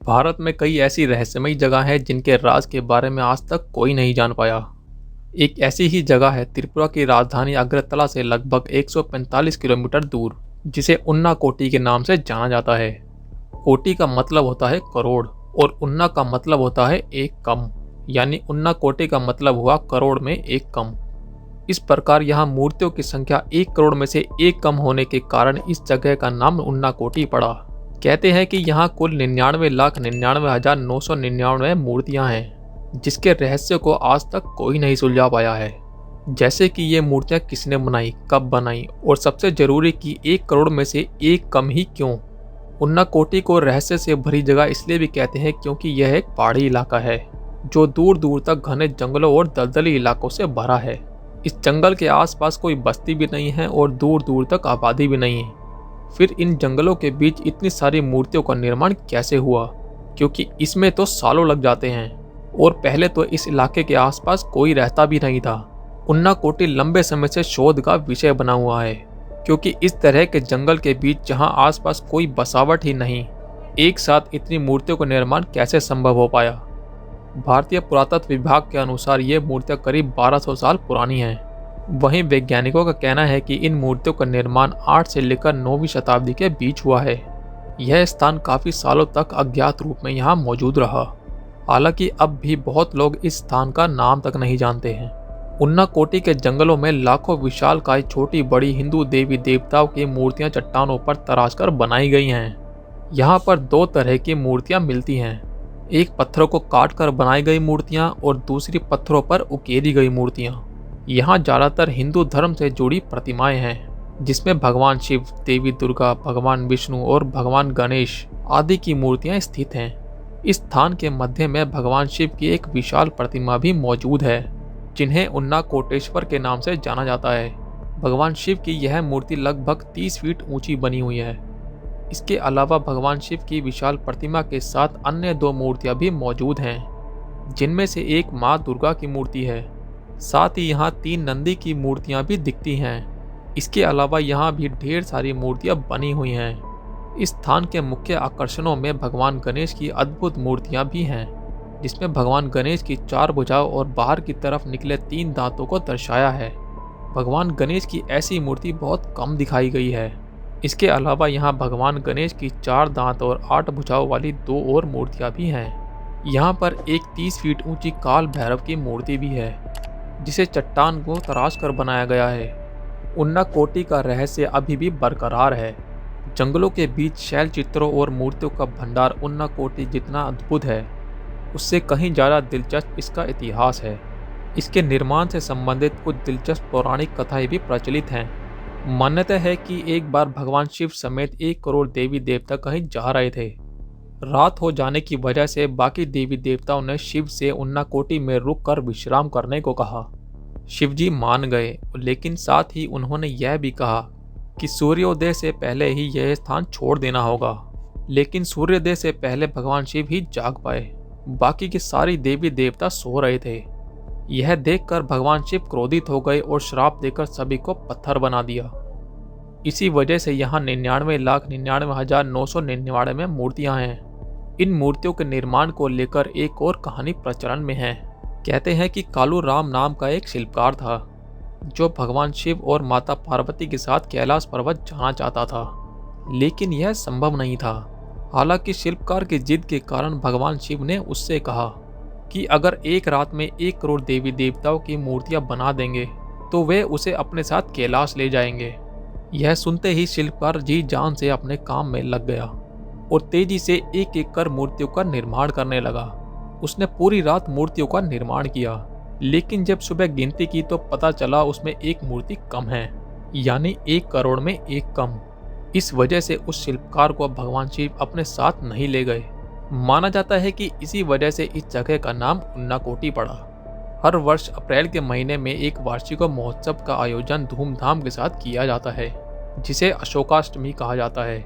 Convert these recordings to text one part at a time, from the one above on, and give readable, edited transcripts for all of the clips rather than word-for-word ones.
भारत में कई ऐसी रहस्यमयी जगह हैं जिनके राज के बारे में आज तक कोई नहीं जान पाया। एक ऐसी ही जगह है त्रिपुरा की राजधानी अगरतला से लगभग 145 किलोमीटर दूर, जिसे उन्नाकोटी के नाम से जाना जाता है। कोटि का मतलब होता है करोड़ और उन्ना का मतलब होता है एक कम, यानी उन्नाकोटी का मतलब हुआ करोड़ में एक कम। इस प्रकार यहाँ मूर्तियों की संख्या 1 करोड़ में से एक कम होने के कारण इस जगह का नाम उन्नाकोटी पड़ा। कहते हैं कि यहाँ कुल 99,99,999 मूर्तियाँ हैं, जिसके रहस्य को आज तक कोई नहीं सुलझा पाया है। जैसे कि ये मूर्तियाँ किसने बनाई, कब बनाई और सबसे जरूरी कि 1 करोड़ में से एक कम ही क्यों। उन्नाकोटी को रहस्य से भरी जगह इसलिए भी कहते हैं क्योंकि यह एक पहाड़ी इलाका है जो दूर दूर तक घने जंगलों और दलदली इलाकों से भरा है। इस जंगल के आसपास कोई बस्ती भी नहीं है और दूर दूर तक आबादी भी नहीं है। फिर इन जंगलों के बीच इतनी सारी मूर्तियों का निर्माण कैसे हुआ, क्योंकि इसमें तो सालों लग जाते हैं और पहले तो इस इलाके के आसपास कोई रहता भी नहीं था। उन्नाकोटी लंबे समय से शोध का विषय बना हुआ है, क्योंकि इस तरह के जंगल के बीच जहां आसपास कोई बसावट ही नहीं, एक साथ इतनी मूर्तियों का निर्माण कैसे संभव हो पाया। भारतीय पुरातत्व विभाग के अनुसार ये मूर्तियां करीब 1200 साल पुरानी हैं। वहीं वैज्ञानिकों का कहना है कि इन मूर्तियों का निर्माण 8 से लेकर 9वीं शताब्दी के बीच हुआ है। यह स्थान काफी सालों तक अज्ञात रूप में यहाँ मौजूद रहा। हालांकि अब भी बहुत लोग इस स्थान का नाम तक नहीं जानते हैं। उन्नाकोटी के जंगलों में लाखों विशालकाय छोटी बड़ी हिंदू देवी देवताओं की मूर्तियां चट्टानों पर तराशकर बनाई गई हैं। यहाँ पर 2 तरह की मूर्तियां मिलती हैं, एक पत्थरों को काट कर बनाई गई मूर्तियां और दूसरी पत्थरों पर उकेरी गई मूर्तियां। यहाँ ज्यादातर हिंदू धर्म से जुड़ी प्रतिमाएं हैं, जिसमें भगवान शिव, देवी दुर्गा, भगवान विष्णु और भगवान गणेश आदि की मूर्तियां स्थित हैं। इस स्थान के मध्य में भगवान शिव की एक विशाल प्रतिमा भी मौजूद है, जिन्हें उन्नाकोटेश्वर के नाम से जाना जाता है। भगवान शिव की यह मूर्ति लगभग 30 फीट ऊंची बनी हुई है। इसके अलावा भगवान शिव की विशाल प्रतिमा के साथ अन्य 2 मूर्तियां भी मौजूद हैं, जिनमें से एक माँ दुर्गा की मूर्ति है। साथ ही यहाँ 3 नंदी की मूर्तियां भी दिखती हैं। इसके अलावा यहाँ भी ढेर सारी मूर्तियां बनी हुई हैं। इस स्थान के मुख्य आकर्षणों में भगवान गणेश की अद्भुत मूर्तियां भी हैं, जिसमें भगवान गणेश की 4 भुजाओं और बाहर की तरफ निकले 3 दांतों को दर्शाया है। भगवान गणेश की ऐसी मूर्ति बहुत कम दिखाई गई है। इसके अलावा यहाँ भगवान गणेश की 4 दांत और 8 भुजाओं वाली 2 और मूर्तियां भी हैं। यहाँ पर एक 30 फीट ऊंची काल भैरव की मूर्ति भी है, जिसे चट्टान को तराश कर बनाया गया है। उन्नाकोटी का रहस्य अभी भी बरकरार है। जंगलों के बीच शैल चित्रों और मूर्तियों का भंडार उन्नाकोटी जितना अद्भुत है, उससे कहीं ज़्यादा दिलचस्प इसका इतिहास है। इसके निर्माण से संबंधित कुछ दिलचस्प पौराणिक कथाएं भी प्रचलित हैं। मान्यता है कि एक बार भगवान शिव समेत 1 करोड़ देवी देवता कहीं जा रहे थे। रात हो जाने की वजह से बाकी देवी देवताओं ने शिव से उन्नाकोटी में रुक कर विश्राम करने को कहा। शिवजी मान गए, लेकिन साथ ही उन्होंने यह भी कहा कि सूर्योदय से पहले ही यह स्थान छोड़ देना होगा। लेकिन सूर्योदय से पहले भगवान शिव ही जाग पाए, बाकी के सारी देवी देवता सो रहे थे। यह देखकर भगवान शिव क्रोधित हो गए और श्राप देकर सभी को पत्थर बना दिया। इसी वजह से यहाँ 99,99,999 मूर्तियां हैं। इन मूर्तियों के निर्माण को लेकर एक और कहानी प्रचलन में है। कहते हैं कि कालू राम नाम का एक शिल्पकार था, जो भगवान शिव और माता पार्वती के साथ कैलाश पर्वत जाना चाहता था, लेकिन यह संभव नहीं था। हालांकि शिल्पकार की जिद के कारण भगवान शिव ने उससे कहा कि अगर एक रात में 1 करोड़ देवी देवताओं की मूर्तियां बना देंगे तो वे उसे अपने साथ कैलाश ले जाएंगे। यह सुनते ही शिल्पकार जी जान से अपने काम में लग गया और तेजी से एक एक कर मूर्तियों का निर्माण करने लगा। उसने पूरी रात मूर्तियों का निर्माण किया, लेकिन जब सुबह गिनती की तो पता चला उसमें एक मूर्ति कम है, यानी 1 करोड़ में एक कम। इस वजह से उस शिल्पकार को भगवान शिव अपने साथ नहीं ले गए। माना जाता है कि इसी वजह से इस जगह का नाम उन्नाकोटी पड़ा। हर वर्ष अप्रैल के महीने में एक वार्षिक महोत्सव का आयोजन धूमधाम के साथ किया जाता है, जिसे अशोकाष्टमी कहा जाता है।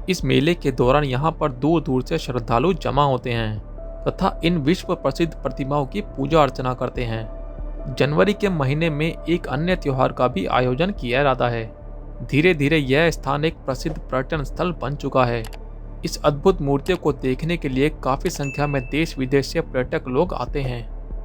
इस मेले के दौरान यहाँ पर दूर दूर से श्रद्धालु जमा होते हैं तथा इन विश्व प्रसिद्ध प्रतिमाओं की पूजा अर्चना करते हैं। जनवरी के महीने में एक अन्य त्योहार का भी आयोजन किया जाता है। धीरे धीरे यह स्थान एक प्रसिद्ध पर्यटन स्थल बन चुका है। इस अद्भुत मूर्तियों को देखने के लिए काफ़ी संख्या में देश विदेश से पर्यटक लोग आते हैं।